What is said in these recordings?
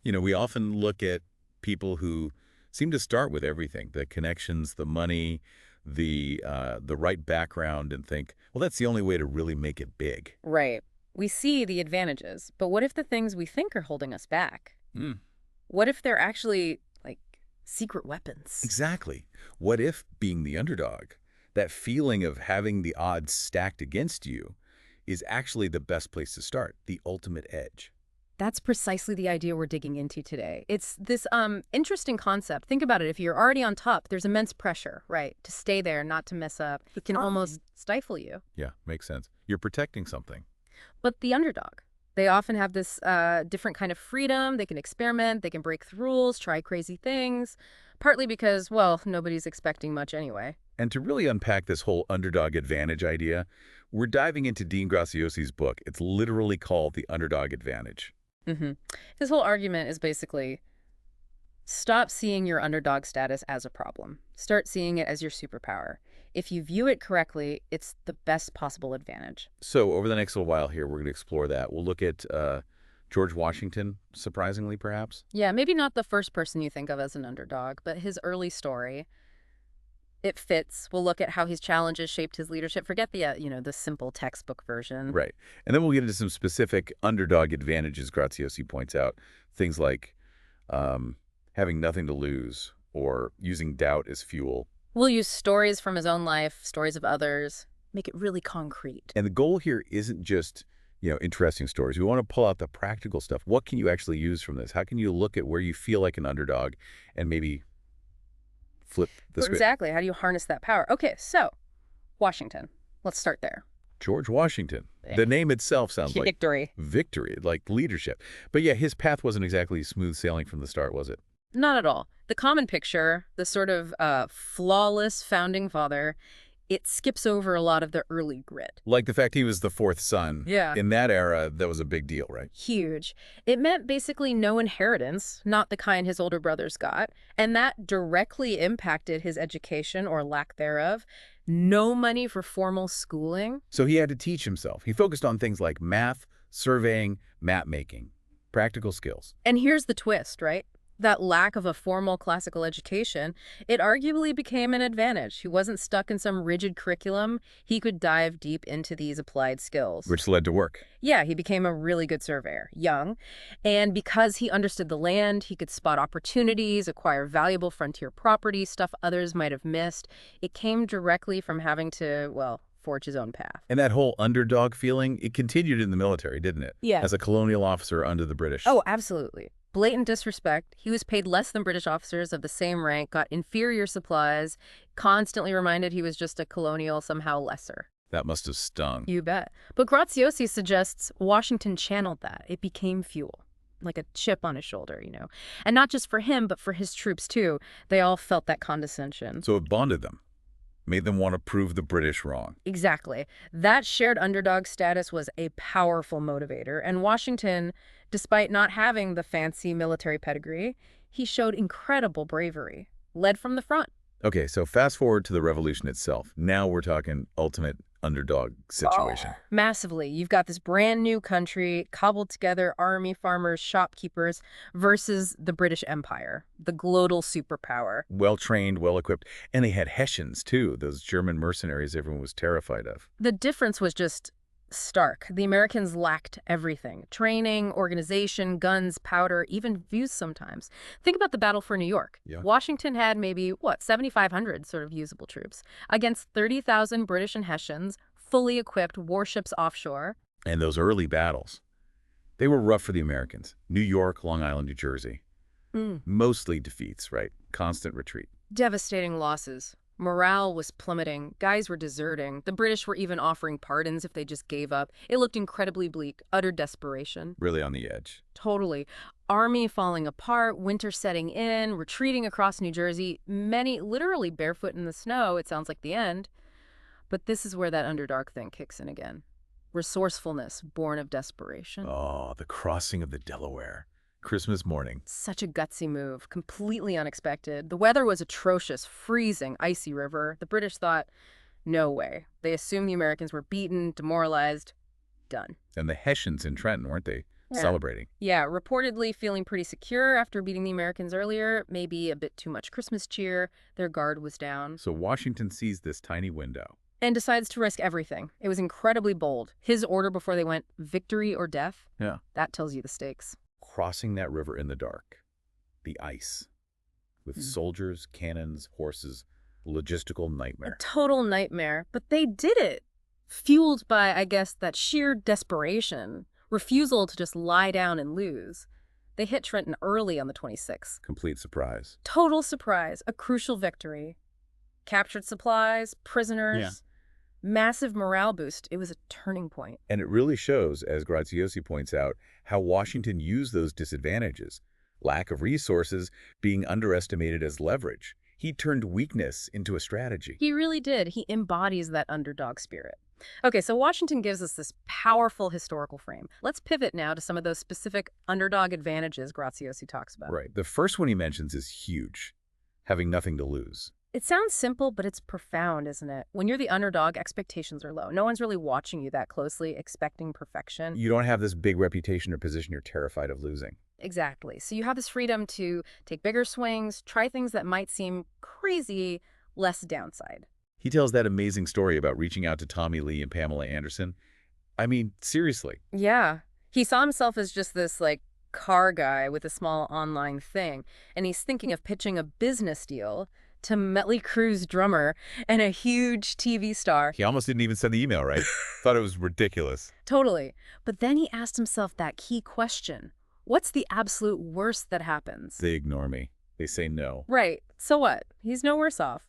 We often look at people who seem to start with everything, the connections, the money, the right background, and think, well, that's the only way to really make it big. Right. We see the advantages, but what if the things we think are holding us back? Mm, What if they're actually, like, secret weapons? exactly. What if being the underdog, that feeling of having the odds stacked against you, is actually the best place to start, the ultimate edge? That's precisely the idea we're digging into today. It's this interesting concept. Think about it. If you're already on top, there's immense pressure, right? To stay there, not to mess up. It can almost stifle you. Yeah, makes sense. You're protecting something. But the underdog, they often have this different kind of freedom. They can experiment, they can break the rules, try crazy things, partly because, well, nobody's expecting much anyway. And to really unpack this whole underdog advantage idea, we're diving into Dean Graziosi's book. It's literally called The Underdog Advantage. hmm His whole argument is basically stop seeing your underdog status as a problem. Start seeing it as your superpower. If you view it correctly, it's the best possible advantage. So over the next little while here, we're going to explore that. We'll look at George Washington, surprisingly, perhaps. Yeah, maybe not the first person you think of as an underdog, but his early story. It fits. We'll look at how his challenges shaped his leadership. Forget the simple textbook version. Right. And then we'll get into some specific underdog advantages Graziosi points out. Things like having nothing to lose or using doubt as fuel. We'll use stories from his own life, stories of others, make it really concrete. And the goal here isn't just, interesting stories. We want to pull out the practical stuff. What can you actually use from this? How can you look at where you feel like an underdog and maybe flip the script? Exactly. How do you harness that power? Okay, so Washington. Let's start there. George Washington. The name itself sounds like Victory. victory, like leadership. But yeah, his path wasn't exactly smooth sailing from the start, was it? Not at all. The common picture, the sort of flawless founding father, it skips over a lot of the early grit. Like the fact he was the fourth son. Yeah. In that era, that was a big deal, right? Huge. It meant basically no inheritance, not the kind his older brothers got, and that directly impacted his education or lack thereof. No money for formal schooling. So he had to teach himself. He focused on things like math, surveying, map making, practical skills. And here's the twist, right? That lack of a formal classical education, it arguably became an advantage. He wasn't stuck in some rigid curriculum. He could dive deep into these applied skills. Which led to work. Yeah, he became a really good surveyor, young. And because he understood the land, he could spot opportunities, acquire valuable frontier property, stuff others might have missed. It came directly from having to, well, forge his own path. And that whole underdog feeling, it continued in the military, didn't it? Yeah. As a colonial officer under the British. Oh, absolutely. Blatant disrespect. He was paid less than British officers of the same rank, got inferior supplies, constantly reminded he was just a colonial, somehow lesser. That must have stung. You bet. But Graziosi suggests Washington channeled that. It became fuel, like a chip on his shoulder. And not just for him, but for his troops, too. They all felt that condescension. So it bonded them, made them want to prove the British wrong. Exactly. That shared underdog status was a powerful motivator, and Washington, despite not having the fancy military pedigree, he showed incredible bravery, led from the front. Okay, so fast forward to the revolution itself. Now we're talking ultimate underdog situation. Massively. You've got this brand new country, cobbled together army, farmers, shopkeepers, versus the British Empire, the global superpower. Well-trained, well-equipped. And they had Hessians, too, those German mercenaries everyone was terrified of. The difference was just stark. The Americans lacked everything: training, organization, guns, powder, even views sometimes. Think about the battle for New York. Yeah. Washington had maybe, 7,500 sort of usable troops against 30,000 British and Hessians, fully equipped warships offshore. And those early battles, they were rough for the Americans. New York, Long Island, New Jersey. Mostly defeats, right? Constant retreat. Devastating losses. Morale was plummeting. Guys were deserting. The British were even offering pardons if they just gave up. It looked incredibly bleak, utter desperation. Really on the edge. Totally. Army falling apart, winter setting in, retreating across New Jersey, many literally barefoot in the snow. It sounds like the end. But this is where that underdog thing kicks in again. Resourcefulness, born of desperation. Oh, the crossing of the Delaware. Christmas morning. Such a gutsy move, completely unexpected. The weather was atrocious, freezing, icy river. The British thought, no way. They assumed the Americans were beaten, demoralized, done. And the Hessians in Trenton, weren't they? Yeah. celebrating. Yeah, reportedly feeling pretty secure after beating the Americans earlier, maybe a bit too much Christmas cheer, their guard was down, So Washington sees this tiny window. and decides to risk everything. It was incredibly bold. His order before they went, victory or death, Yeah. that tells you the stakes. Crossing that river in the dark, the ice, with soldiers, cannons, horses, logistical A nightmare. total nightmare, but they did it. Fueled by, I guess, that sheer desperation, refusal to just lie down and lose. They hit Trenton early on the 26th. Complete surprise. Total surprise, a crucial victory. Captured supplies, prisoners, massive morale boost. It was a turning point. And it really shows, as Graziosi points out, how Washington used those disadvantages, lack of resources being underestimated as leverage. He turned weakness into a strategy. He really did. He embodies that underdog spirit. Okay, so Washington gives us this powerful historical frame. Let's pivot now to some of those specific underdog advantages Graziosi talks about. Right. The first one he mentions is huge, having nothing to lose. It sounds simple, but it's profound, isn't it? When you're the underdog, expectations are low. No one's really watching you that closely, expecting perfection. You don't have this big reputation or position you're terrified of losing. Exactly. So you have this freedom to take bigger swings, try things that might seem crazy, less downside. He tells that amazing story about reaching out to Tommy Lee and Pamela Anderson. I mean, seriously. Yeah. He saw himself as just this, car guy with a small online thing, and he's thinking of pitching a business deal to Mötley Crue's drummer and a huge TV star. He almost didn't even send the email, right? Thought it was ridiculous. Totally. But then he asked himself that key question. What's the absolute worst that happens? They ignore me. They say no. Right. So what? He's no worse off.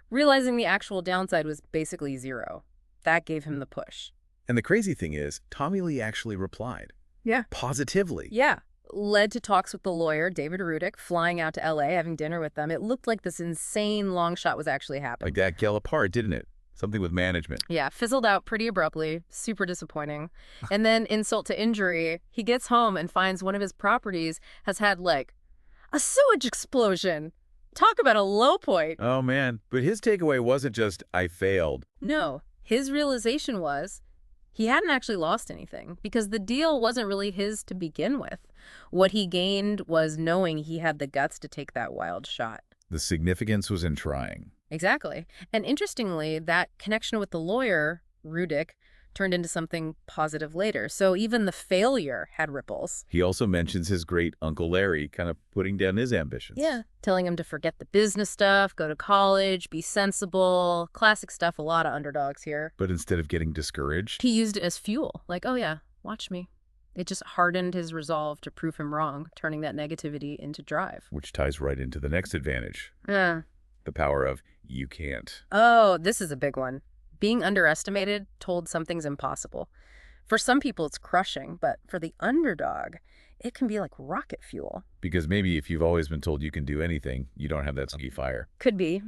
Realizing the actual downside was basically zero. That gave him the push. And the crazy thing is, Tommy Lee actually replied. Yeah. Positively. Yeah. Led to talks with the lawyer, David Rudick, flying out to L.A., having dinner with them. It looked like this insane long shot was actually happening. Like that fell apart, didn't it? Something with management. Yeah, fizzled out pretty abruptly. Super disappointing. And then, insult to injury, he gets home and finds one of his properties has had, a sewage explosion. Talk about a low point. Oh, man. But his takeaway wasn't just, I failed. No, his realization was he hadn't actually lost anything because the deal wasn't really his to begin with. What he gained was knowing he had the guts to take that wild shot. The significance was in trying. Exactly. And interestingly, that connection with the lawyer, Rudick, turned into something positive later. So even the failure had ripples. He also mentions his great Uncle Larry kind of putting down his ambitions. Yeah. Telling him to forget the business stuff, go to college, be sensible. Classic stuff, a lot of underdogs here. But instead of getting discouraged, He used it as fuel. Like, oh yeah, watch me. It just hardened his resolve to prove him wrong, turning that negativity into drive. which ties right into the next advantage, Yeah. the power of you can't. Oh, this is a big one. Being underestimated, told something's impossible. For some people, it's crushing, but for the underdog, it can be like rocket fuel. Because maybe if you've always been told you can do anything, you don't have that sneaky fire. Could be.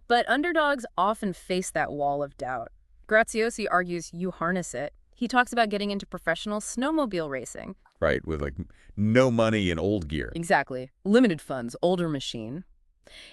But underdogs often face that wall of doubt. Graziosi argues you harness it. He talks about getting into professional snowmobile racing. Right, with no money and old gear. Exactly. Limited funds, older machine.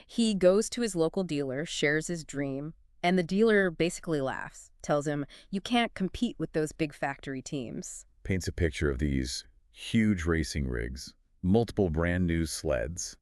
He goes to his local dealer, shares his dream, and the dealer basically laughs, tells him, you can't compete with those big factory teams. Paints a picture of these huge racing rigs, multiple brand new sleds,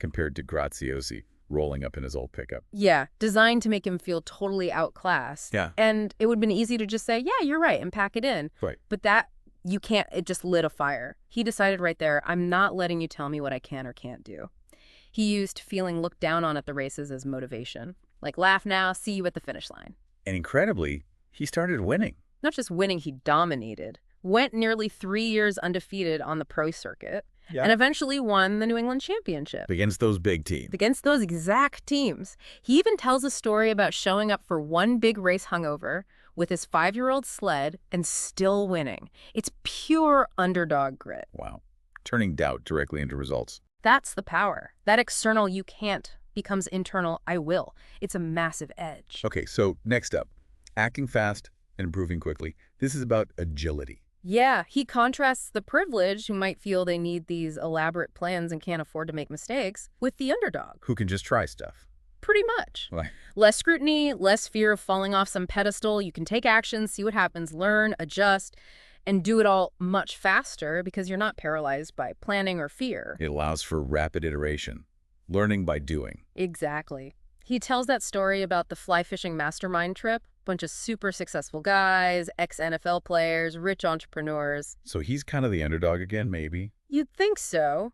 compared to Graziosi rolling up in his old pickup. Yeah, designed to make him feel totally outclassed. Yeah. And it would have been easy to just say, yeah, you're right, and pack it in. Right. But that, you can't, it just lit a fire. He decided right there, I'm not letting you tell me what I can or can't do. He used feeling looked down on at the races as motivation. Like, laugh now, see you at the finish line. And incredibly, he started winning. Not just winning, he dominated. Went nearly 3 years undefeated on the pro circuit. Yeah. And eventually won the New England Championship. Against those big teams. Against those exact teams. He even tells a story about showing up for one big race hungover with his 5-year-old sled and still winning. It's pure underdog grit. Wow. Turning doubt directly into results. That's the power. That external you can't becomes internal I will. It's a massive edge. Okay, so next up, acting fast and improving quickly. This is about agility. Yeah, he contrasts the privileged, who might feel they need these elaborate plans and can't afford to make mistakes, with the underdog. Who can just try stuff. Pretty much. Like, Less scrutiny, less fear of falling off some pedestal. You can take action, see what happens, learn, adjust. and do it all much faster because you're not paralyzed by planning or fear. It allows for rapid iteration, learning by doing. Exactly. He tells that story about the fly fishing mastermind trip. Bunch of super successful guys, ex-NFL players, rich entrepreneurs. So he's kind of the underdog again, maybe? You'd think so.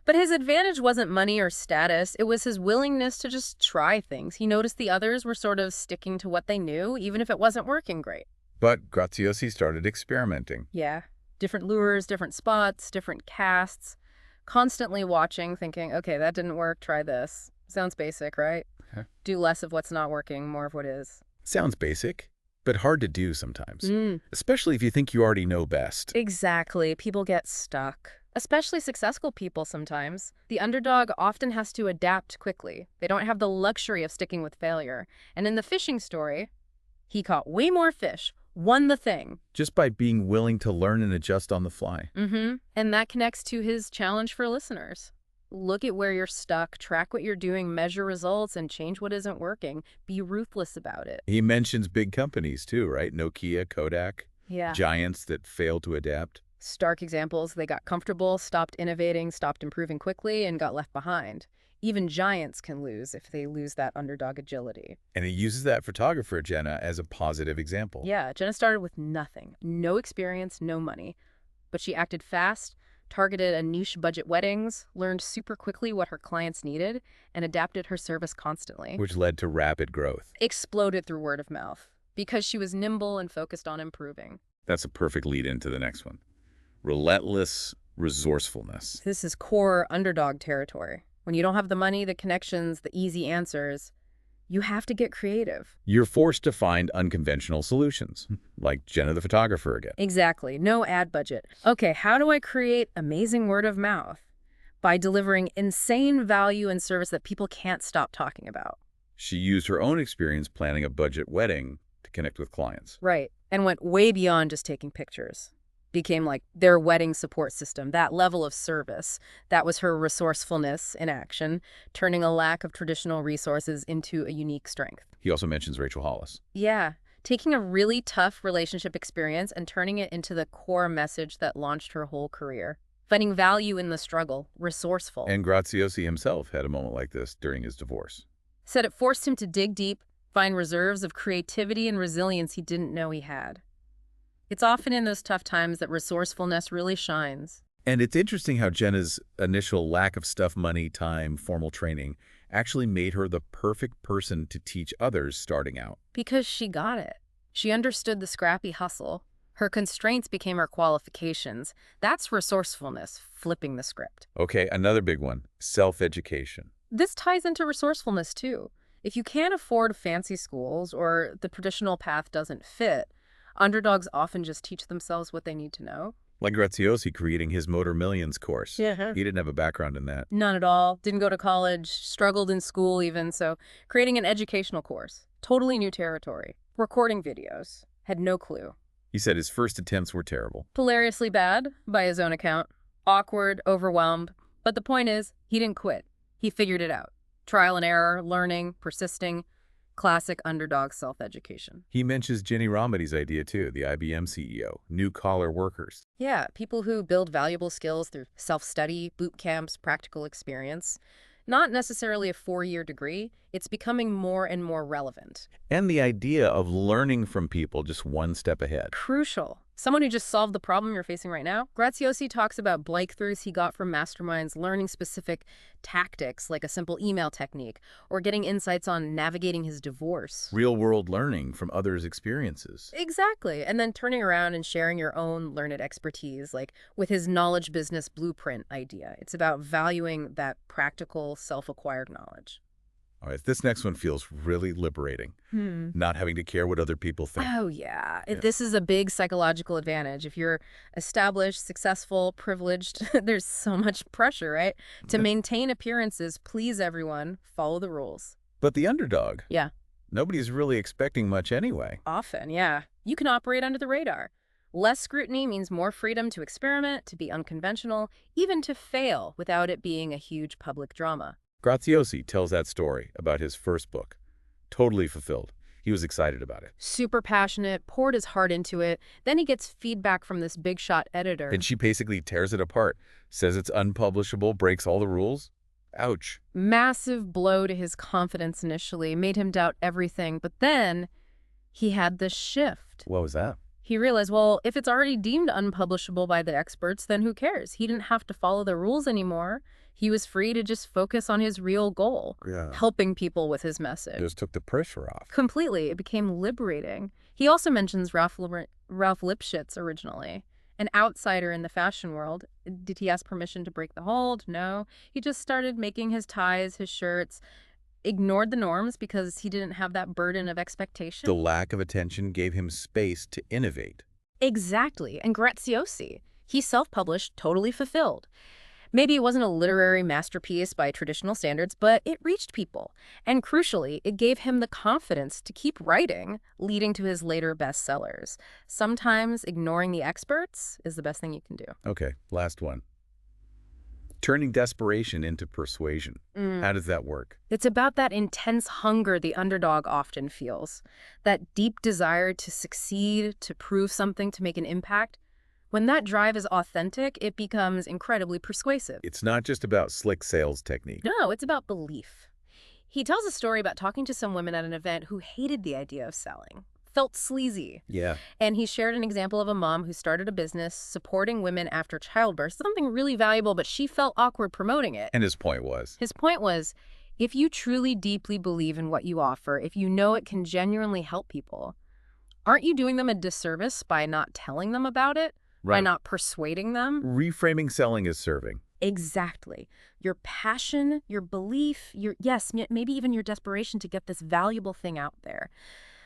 But his advantage wasn't money or status. It was his willingness to just try things. He noticed the others were sort of sticking to what they knew, even if it wasn't working great. But Graziosi started experimenting. Yeah. Different lures, different spots, different casts. Constantly watching, thinking, okay, that didn't work, try this. Sounds basic, right? Huh. Do less of what's not working, more of what is. Sounds basic, but hard to do sometimes. Mm. Especially if you think you already know best. Exactly. People get stuck. Especially successful people sometimes. The underdog often has to adapt quickly. They don't have the luxury of sticking with failure. And in the fishing story, he caught way more fish, won the thing. Just by being willing to learn and adjust on the fly. And that connects to his challenge for listeners. Look at where you're stuck, track what you're doing, measure results, and change what isn't working. Be ruthless about it. He mentions big companies too, right? Nokia, Kodak, Yeah. giants that failed to adapt. Stark examples, they got comfortable, stopped innovating, stopped improving quickly, and got left behind. Even giants can lose if they lose that underdog agility. And he uses that photographer, Jenna, as a positive example. Yeah, Jenna started with nothing. No experience, no money. But she acted fast, targeted a niche budget weddings, learned super quickly what her clients needed, and adapted her service constantly. Which led to rapid growth. Exploded through word of mouth because she was nimble and focused on improving. That's a perfect lead into the next one. Relentless resourcefulness. This is core underdog territory. When you don't have the money, the connections, the easy answers, you have to get creative. You're forced to find unconventional solutions, like Jenna the photographer again. Exactly. No ad budget. Okay, how do I create amazing word of mouth? By delivering insane value and service that people can't stop talking about. She used her own experience planning a budget wedding to connect with clients. Right. And went way beyond just taking pictures. Became like their wedding support system, that level of service. That was her resourcefulness in action, turning a lack of traditional resources into a unique strength. He also mentions Rachel Hollis. Yeah, taking a really tough relationship experience and turning it into the core message that launched her whole career. Finding value in the struggle, resourceful. And Graziosi himself had a moment like this during his divorce. Said it forced him to dig deep, find reserves of creativity and resilience he didn't know he had. It's often in those tough times that resourcefulness really shines. And it's interesting how Jenna's initial lack of stuff, money, time, formal training actually made her the perfect person to teach others starting out. Because she got it. She understood the scrappy hustle. Her constraints became her qualifications. That's resourcefulness, flipping the script. Okay, another big one, self-education. This ties into resourcefulness too. If you can't afford fancy schools or the traditional path doesn't fit, underdogs often just teach themselves what they need to know. Like Graziosi creating his Motor Millions course. Yeah. He didn't have a background in that. None at all. Didn't go to college, struggled in school even, so creating an educational course. Totally new territory. Recording videos. Had no clue. He said his first attempts were terrible. Hilariously bad, by his own account. Awkward, overwhelmed. But the point is, he didn't quit. He figured it out. Trial and error, learning, persisting. Classic underdog self-education. He mentions Ginny Rometty's idea too, the IBM CEO, new-collar workers. Yeah, people who build valuable skills through self-study, boot camps, practical experience. Not necessarily a 4-year degree. It's becoming more and more relevant. And the idea of learning from people just one step ahead. Crucial. Someone who just solved the problem you're facing right now. Graziosi talks about breakthroughs he got from masterminds, learning specific tactics like a simple email technique, or getting insights on navigating his divorce. Real-world learning from others' experiences. Exactly. And then turning around and sharing your own learned expertise, like with his knowledge business blueprint idea. It's about valuing that practical, self-acquired knowledge. All right, this next one feels really liberating. Not having to care what other people think. Oh, yeah. This is a big psychological advantage. If you're established, successful, privileged, there's so much pressure, right? To maintain appearances, please everyone, follow the rules. But the underdog? Yeah. Nobody's really expecting much anyway. Often, yeah. You can operate under the radar. Less scrutiny means more freedom to experiment, to be unconventional, even to fail without it being a huge public drama. Graziosi tells that story about his first book. Totally fulfilled. He was excited about it. Super passionate, poured his heart into it. Then he gets feedback from this big shot And editor. she basically tears it apart, says it's unpublishable, breaks all the rules. Ouch. Massive blow to his confidence initially, made him doubt everything. But then he had this shift. What was that? He realized, well, if it's already deemed unpublishable by the experts, then who cares? He didn't have to follow the rules anymore. He was free to just focus on his real goal, Yeah. helping people with his message. Just took the pressure off. Completely. It became liberating. He also mentions Ralph Lipschitz originally, an outsider in the fashion world. Did he ask permission to break the hold? No. He just started making his ties, his shirts, ignored the norms because he didn't have that burden of expectation. The lack of attention gave him space to innovate. Exactly. And Graziosi, he self-published, totally fulfilled. Maybe it wasn't a literary masterpiece by traditional standards, but it reached people. And crucially, it gave him the confidence to keep writing, leading to his later bestsellers. Sometimes ignoring the experts is the best thing you can do. Okay, last one. Turning desperation into persuasion. How does that work? It's about that intense hunger the underdog often feels, that deep desire to succeed, to prove something, to make an impact. When that drive is authentic, it becomes incredibly persuasive. It's not just about slick sales technique. No, it's about belief. He tells a story about talking to some women at an event who hated the idea of selling, felt sleazy. Yeah. And he shared an example of a mom who started a business supporting women after childbirth, something really valuable, but she felt awkward promoting it. And his point was? His point was, if you truly deeply believe in what you offer, if you know it can genuinely help people, aren't you doing them a disservice by not telling them about it? By not persuading them? Reframing selling as serving. Exactly. Your passion, your belief, maybe even your desperation to get this valuable thing out there.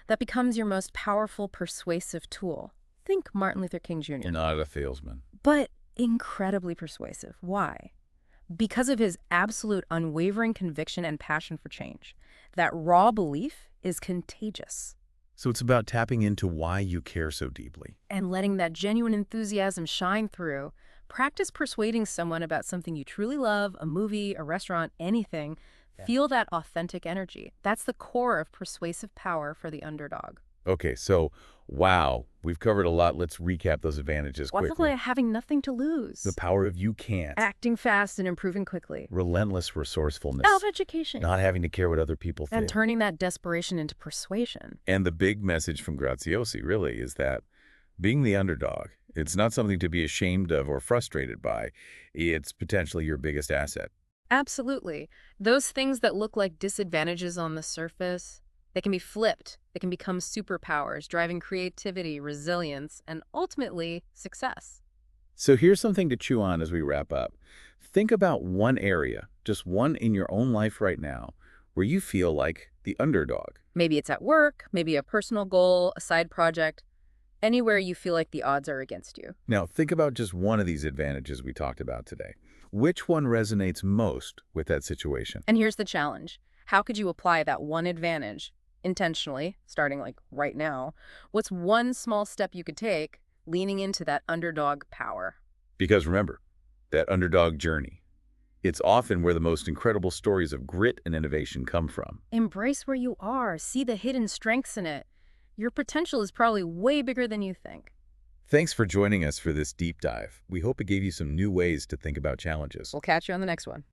That becomes your most powerful, persuasive tool. Think Martin Luther King Jr. Not a salesman. But incredibly persuasive. Why? Because of his absolute unwavering conviction and passion for change. That raw belief is contagious. So it's about tapping into why you care so deeply. And letting that genuine enthusiasm shine through. Practice persuading someone about something you truly love, a movie, a restaurant, anything. Yeah. Feel that authentic energy. That's the core of persuasive power for the underdog. Okay, so, wow, we've covered a lot. Let's recap those advantages quickly. Definitely having nothing to lose. The power of you can't. Acting fast and improving quickly. Relentless resourcefulness. Self-education. Not having to care what other people think. And turning that desperation into persuasion. And the big message from Graziosi really is that being the underdog, it's not something to be ashamed of or frustrated by. It's potentially your biggest asset. Absolutely. Those things that look like disadvantages on the surface, they can be flipped. They can become superpowers, driving creativity, resilience, and ultimately success. So here's something to chew on as we wrap up. Think about one area, just one in your own life right now, where you feel like the underdog. Maybe it's at work, maybe a personal goal, a side project, anywhere you feel like the odds are against you. Now, think about just one of these advantages we talked about today. Which one resonates most with that situation? And here's the challenge. How could you apply that one advantage intentionally, starting like right now? What's one small step you could take, leaning into that underdog power? Because remember, that underdog journey, it's often where the most incredible stories of grit and innovation come from. Embrace where you are. See the hidden strengths in it. Your potential is probably way bigger than you think. Thanks for joining us for this deep dive. We hope it gave you some new ways to think about challenges. We'll catch you on the next one.